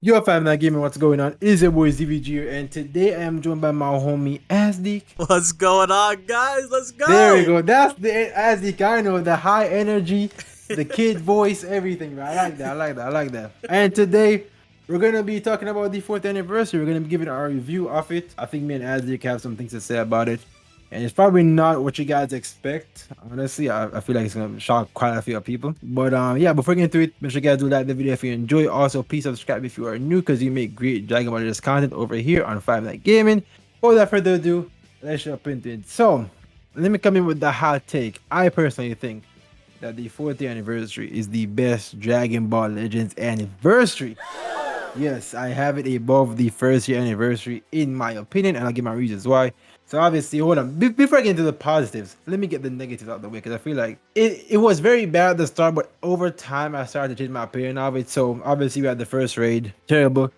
Yo fam, that gaming, what's going on? It's your boy ZVG, and today I am joined by my homie Asdik. What's going on, guys? Let's There we go. go. That's the Asdik. I know the high energy, the kid voice, everything. Right? I like that. I like that. I like that. And today we're gonna be talking about the fourth anniversary. We're gonna be giving our review of it. I think me and Asdik have some things to say about it. And it's probably not what you guys expect. Honestly, I feel like it's gonna shock quite a few people. But yeah, before getting into it, make sure you guys do like the video if you enjoy. Also, please subscribe if you are new because you make great Dragon Ball Legends content over here on Five Night Gaming. Without further ado, let's jump into it. So, let me come in with the hot take. I personally think that the 40th anniversary is the best Dragon Ball Legends anniversary. Yes, I have it above the first year anniversary in my opinion, and I'll give my reasons why. So obviously, hold on. Before I get into the positives, let me get the negatives out of the way because I feel like it was very bad at the start, but over time I started to change my opinion of it. So obviously we had the first raid, terrible.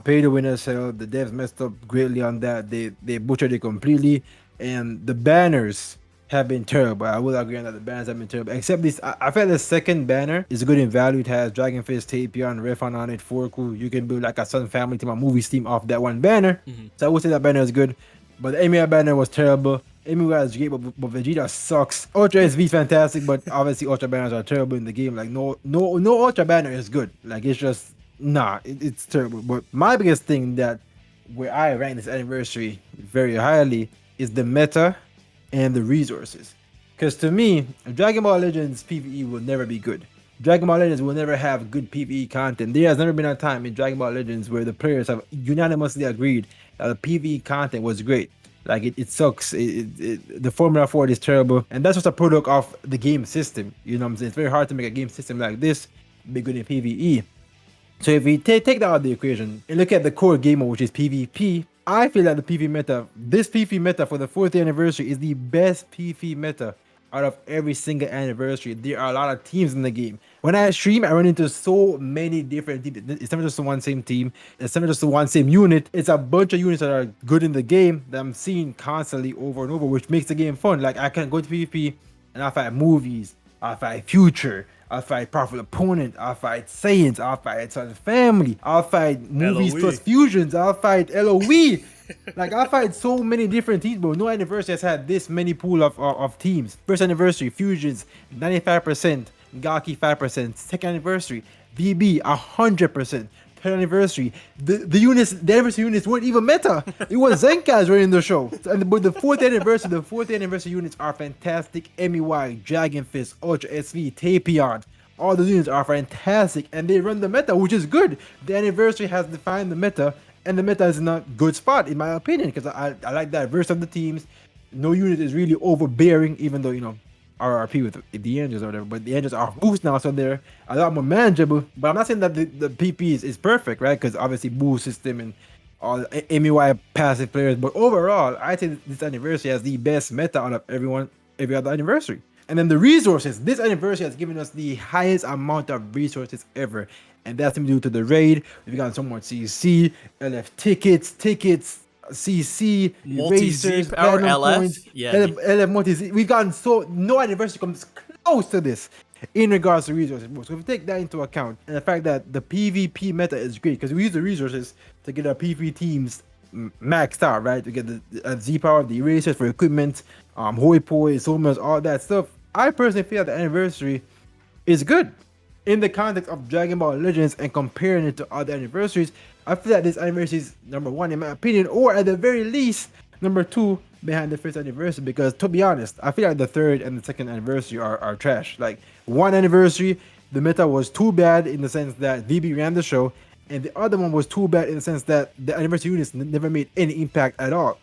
Pay to win as hell. The devs messed up greatly on that. They butchered it completely, and the banners have been terrible. I will agree on that. The banners have been terrible. Except this, I felt the second banner is good in value. It has Dragon Fist, Tapion, Refon on it, Forku. You can build like a Sun Family team, a movie team off that one banner. So I would say that banner is good. But the Amy banner was terrible. Amy was great, but Vegeta sucks. Ultra SV fantastic, but obviously Ultra banners are terrible in the game. Like no Ultra banner is good. Like it's just it's terrible. But my biggest thing that where I rank this anniversary very highly is the meta and the resources. Because to me, Dragon Ball Legends PvE will never be good. Dragon Ball Legends will never have good PvE content. There has never been a time in Dragon Ball Legends where the players have unanimously agreed that the PvE content was great. Like it sucks. The formula for it is terrible, and that's just a product of the game system. You know what I'm saying? It's very hard to make a game system like this be good in PvE. So if we take that out of the equation and look at the core game mode, which is PvP, I feel that the PvP meta, this PvP meta for the 4th anniversary is the best PvP meta out of every single anniversary. There are a lot of teams in the game. When I stream, I run into so many different teams. It's never just the one same team. It's never just the one same unit. It's a bunch of units that are good in the game that I'm seeing constantly over and over, which makes the game fun. Like I can go to PvP and I fight movies, I fight future, I'll fight powerful opponent, I'll fight Saiyans, I'll fight Sun Family, I'll fight movies plus LOE. fusions, I'll fight LOE. Like I fight so many different teams, bro. No anniversary has had this many pool of teams. First anniversary, fusions, 95%, Gaki 5%, second anniversary, VB 100%. Third anniversary, the anniversary units weren't even meta. It was Zenkas running the show. But the fourth anniversary units are fantastic. MEY, Dragon Fist, Ultra SV, Tapion. All the units are fantastic and they run the meta, which is good. The anniversary has defined the meta, and the meta is in a good spot, in my opinion, because I like the diverse of the teams. No unit is really overbearing, even though, RRP with the Angels or whatever, but the Angels are boost now, so they're a lot more manageable. But I'm not saying that the PP is perfect, right? Because obviously boost system and all MEY passive players. But overall, I think this anniversary has the best meta out of every other anniversary. And then the resources. This anniversary has given us the highest amount of resources ever. And that's due to the raid. We've gotten so much CC, LF tickets, CC, erasers, Multi-Z power platinum LF. points, Yeah. LF multi. We've gotten no anniversary comes close to this in regards to resources. So if we take that into account, and the fact that the PvP meta is great because we use the resources to get our PvP teams maxed out, right? To get the Z power, the erasers for equipment, hoi poi, somas, all that stuff. I personally feel that the anniversary is good in the context of Dragon Ball Legends and comparing it to other anniversaries. I feel that this anniversary is number one in my opinion, or at the very least number two behind the first anniversary. Because to be honest, I feel like the third and the second anniversary are trash. Like one anniversary, the meta was too bad in the sense that VB ran the show, and the other one was too bad in the sense that the anniversary units never made any impact at all.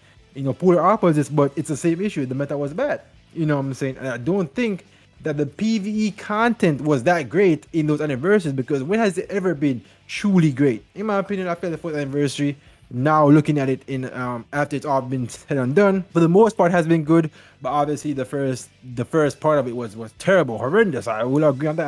Polar opposites, but it's the same issue. The meta was bad. You know what I'm saying? And I don't think that the PvE content was that great in those anniversaries, because when has it ever been truly great? In my opinion, I feel the fourth anniversary, now looking at it in after it's all been said and done, for the most part has been good, but obviously the first part of it was terrible, horrendous. I will agree on that.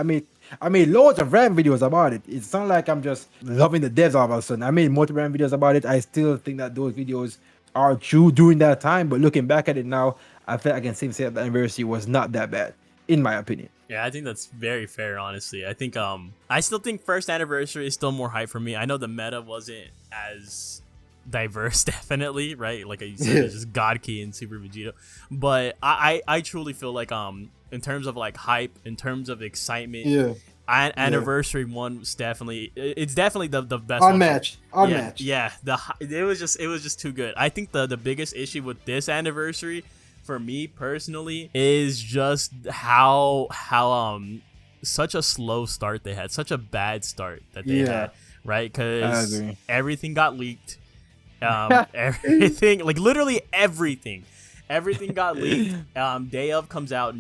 I made loads of rant videos about it. It's not like I'm just loving the devs all of a sudden. I made multiple rant videos about it. I still think that those videos are true during that time, but looking back at it now, I feel like I can safely say that the anniversary was not that bad. in my opinion. Yeah, I think that's very fair, honestly. I think I still think first anniversary is still more hype for me. I know the meta wasn't as diverse, definitely, right? Like you said, it's just God Key and Super Vegito. But I truly feel like in terms of like hype, in terms of excitement, Anniversary 1 was definitely, it's definitely the best unmatched. Yeah, it was just too good. I think the biggest issue with this anniversary for me personally is just how such a slow start they had, such a bad start that they had, right? Because everything got leaked. Everything, like literally everything got leaked. Day of comes out,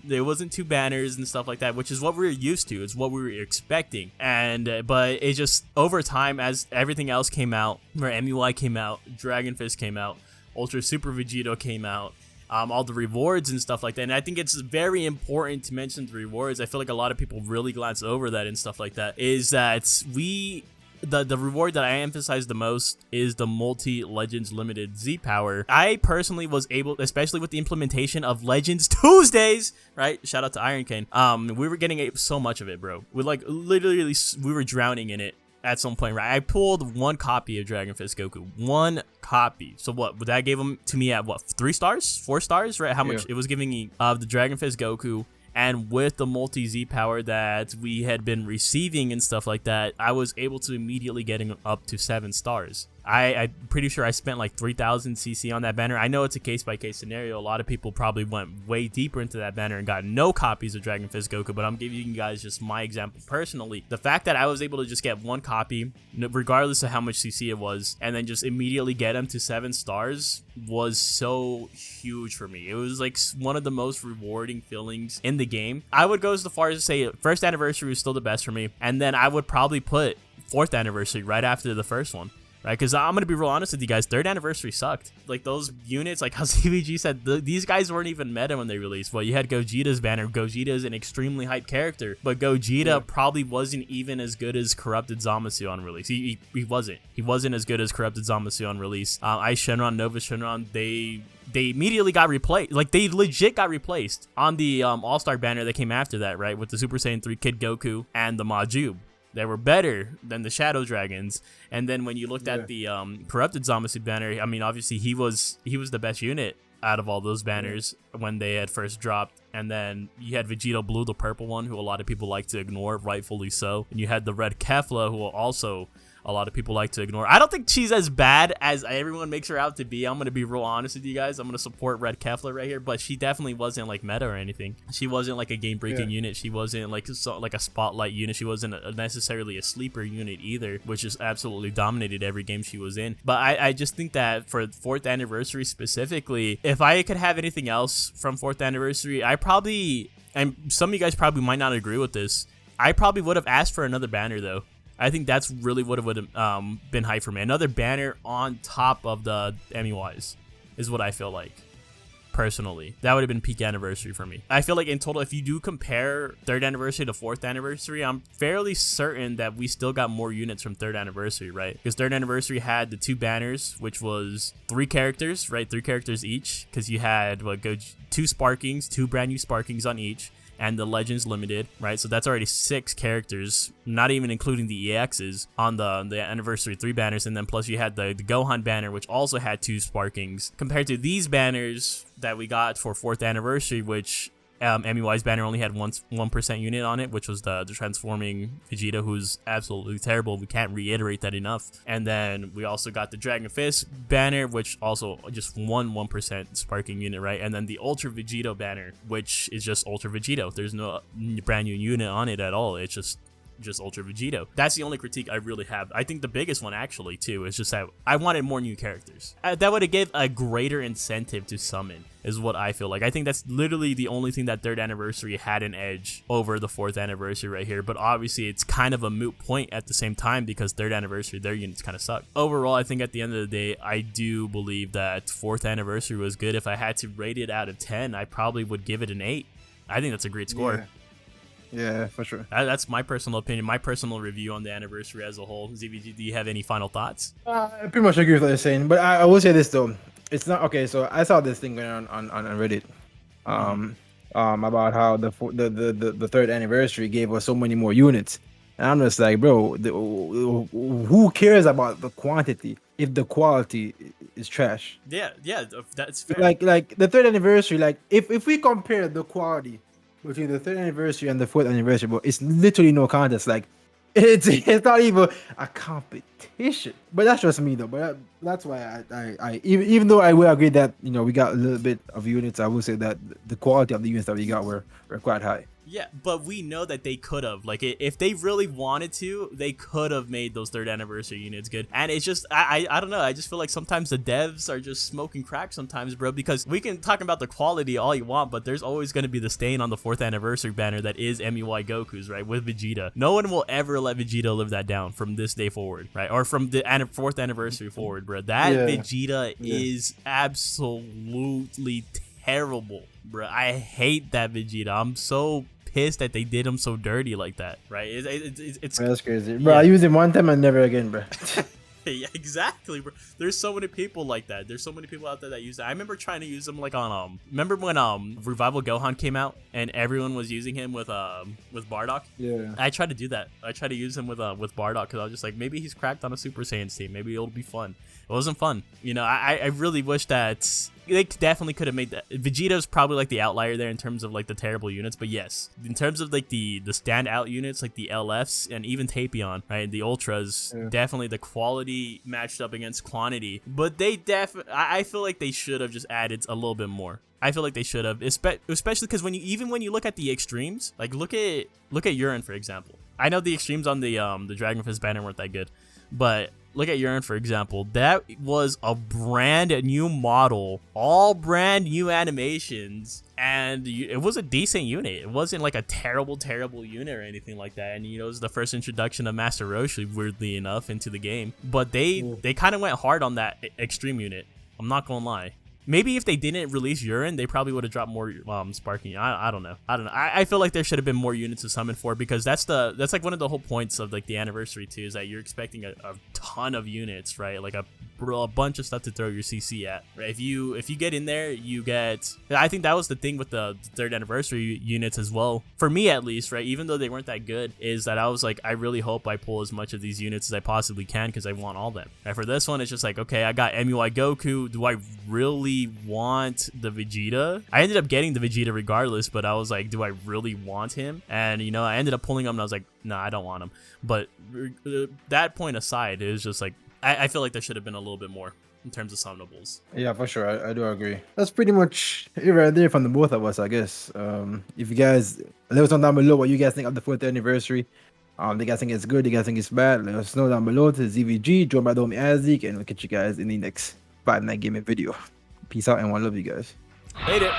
there wasn't 2 banners and stuff like that, which is what we were used to. It's what we were expecting. And but it just over time, as everything else came out, where MUI came out, Dragon Fist came out, Ultra Super Vegito came out, all the rewards and stuff like that. And I think it's very important to mention the rewards. I feel like a lot of people really glance over that and stuff like that. Is that the reward that I emphasize the most is the multi-Legends limited Z power. I personally was able, especially with the implementation of Legends Tuesdays, right? Shout out to Iron Cane. We were getting so much of it, bro. We like literally we were drowning in it at some point, right? I pulled 1 copy of Dragon Fist Goku, 1 copy. So what would that gave him to me at what, 3 stars, 4 stars, right? How much it was giving me of the Dragon Fist Goku. And with the multi-Z power that we had been receiving and stuff like that, I was able to immediately getting up to 7 stars. I'm pretty sure I spent like 3,000 CC on that banner. I know it's a case-by-case scenario. A lot of people probably went way deeper into that banner and got no copies of Dragon Fist Goku, but I'm giving you guys just my example personally. The fact that I was able to just get 1 copy, regardless of how much CC it was, and then just immediately get them to 7 stars was so huge for me. It was like one of the most rewarding feelings in the game. I would go as far as to say first anniversary was still the best for me, and then I would probably put 4th anniversary right after the first one. Right, because I'm going to be real honest with you guys, 3rd anniversary sucked. Like those units, like how CVG said, these guys weren't even meta when they released. Well, you had Gogeta's banner. Gogeta is an extremely hyped character, but Gogeta probably wasn't even as good as Corrupted Zamasu on release. He wasn't. He wasn't as good as Corrupted Zamasu on release. Ice Shenron, Nova Shenron, they immediately got replaced. Like they legit got replaced on the All-Star banner that came after that, right? With the Super Saiyan 3 Kid Goku and the Majub. They were better than the Shadow Dragons. And then when you looked at the Corrupted Zamasu banner, I mean, obviously he was the best unit out of all those banners when they had first dropped. And then you had Vegito Blue, the purple one, who a lot of people like to ignore, rightfully so. And you had the Red Kefla, who also a lot of people like to ignore. I don't think she's as bad as everyone makes her out to be. I'm going to be real honest with you guys. I'm going to support Red Kefla right here, but she definitely wasn't like meta or anything. She wasn't like a game-breaking unit. She wasn't like a spotlight unit. She wasn't necessarily a sleeper unit either, which just absolutely dominated every game she was in. But I just think that for 4th anniversary specifically, if I could have anything else from 4th anniversary, I probably, and some of you guys probably might not agree with this, I probably would have asked for another banner though. I think that's really what it would have been hype for me. Another banner on top of the MUIs is what I feel like, personally. That would have been peak anniversary for me. I feel like in total, if you do compare 3rd anniversary to 4th anniversary, I'm fairly certain that we still got more units from 3rd anniversary, right? Because 3rd anniversary had the 2 banners, which was 3 characters, right? 3 characters each, because you had 2 Sparkings, 2 brand new Sparkings on each, and the Legends Limited, right? So that's already 6 characters, not even including the EXs on the Anniversary 3 banners. And then plus you had the Gohan banner, which also had 2 Sparkings. Compared to these banners that we got for 4th anniversary, which MUI's banner only had 1% unit on it, which was the transforming Vegeta, who's absolutely terrible. We can't reiterate that enough. And then we also got the Dragon Fist banner, which also just 1% sparking unit, right? And then the Ultra Vegito banner, which is just Ultra Vegito. There's no brand new unit on it at all. It's just Ultra Vegito. That's the only critique I really have. I think the biggest one actually too is just that I wanted more new characters. That would have given a greater incentive to summon, is what I feel like. I think that's literally the only thing that 3rd anniversary had an edge over the 4th anniversary right here. But obviously it's kind of a moot point at the same time because 3rd anniversary, their units kind of suck. Overall, I think at the end of the day, I do believe that 4th anniversary was good. If I had to rate it out of 10, I probably would give it an 8. I think that's a great score. Yeah, for sure. That's my personal opinion, my personal review on the anniversary as a whole. ZVG, do you have any final thoughts? I pretty much agree with what you're saying, but I will say this though. It's not okay. So I saw this thing going on Reddit. about how the third anniversary gave us so many more units. And I'm just like, bro, who cares about the quantity if the quality is trash? Yeah, yeah, that's fair. Like the third anniversary, like if we compare the quality between the third anniversary and the fourth anniversary, but it's literally no contest. Like it's not even a competition. But that's just me though. But that's why I even though I will agree that we got a little bit of units, I will say that the quality of the units that we got were quite high. Yeah, but we know that they could have. Like, if they really wanted to, they could have made those third anniversary units good. And it's just, I don't know. I just feel like sometimes the devs are just smoking crack sometimes, bro. Because we can talk about the quality all you want, but there's always going to be the stain on the fourth anniversary banner that is MUI Goku's, right? With Vegeta. No one will ever let Vegeta live that down from this day forward, right? Or from the fourth anniversary forward, bro. That Vegeta is absolutely terrible, bro. I hate that Vegeta. I'm so pissed that they did him so dirty like that, right? It's That's crazy, bro. I used him one time and never again, bro. Yeah, exactly, bro. There's so many people like that. There's so many people out there that use that. I remember trying to use them like on remember when Revival Gohan came out and everyone was using him with Bardock? Yeah. I tried to do that. I tried to use him with Bardock because I was just like, maybe he's cracked on a Super Saiyan team. Maybe it'll be fun. It wasn't fun. I really wish that they definitely could have made that. Vegeta's probably like the outlier there in terms of like the terrible units, but yes, in terms of like the standout units like the LFs and even Tapion, right? The Ultras, definitely the quality matched up against quantity, but they I feel like they should have just added a little bit more. I feel like they should have, especially because when you look at the extremes, like look at Urine for example. I know the extremes on the Dragon Fist banner weren't that good, but look at Urine, for example. That was a brand new model, all brand new animations, and it was a decent unit. It wasn't like a terrible unit or anything like that. And it was the first introduction of Master Roshi, weirdly enough, into the game. But they kind of went hard on that extreme unit. I'm not gonna lie. Maybe if they didn't release Urine, they probably would have dropped more Sparking. I don't know. I feel like there should have been more units to summon for, because that's like one of the whole points of like the anniversary too, is that you're expecting a ton of units, right? Like a bunch of stuff to throw your CC at, right? If you get in there, you get. I think that was the thing with the third anniversary units as well, for me at least, right? Even though they weren't that good, is that I was like, I really hope I pull as much of these units as I possibly can because I want all them. Right? For this one, it's just like, okay, I got MUI Goku. Do I really want the Vegeta? I ended up getting the Vegeta regardless, but I was like, do I really want him? And I ended up pulling him and I was like, no, I don't want him. But that point aside, it was just like, I feel like there should have been a little bit more in terms of summonables. Yeah, for sure. I do agree. That's pretty much it right there from the both of us, I guess. If you guys let us know down below what you guys think of the 4th anniversary. Do you guys think it's good? Do you guys think it's bad? Let us know down below. To ZVG, joined by the homie Azik, and we'll catch you guys in the next Five Night Gaming video. Peace out and one love you guys. Later.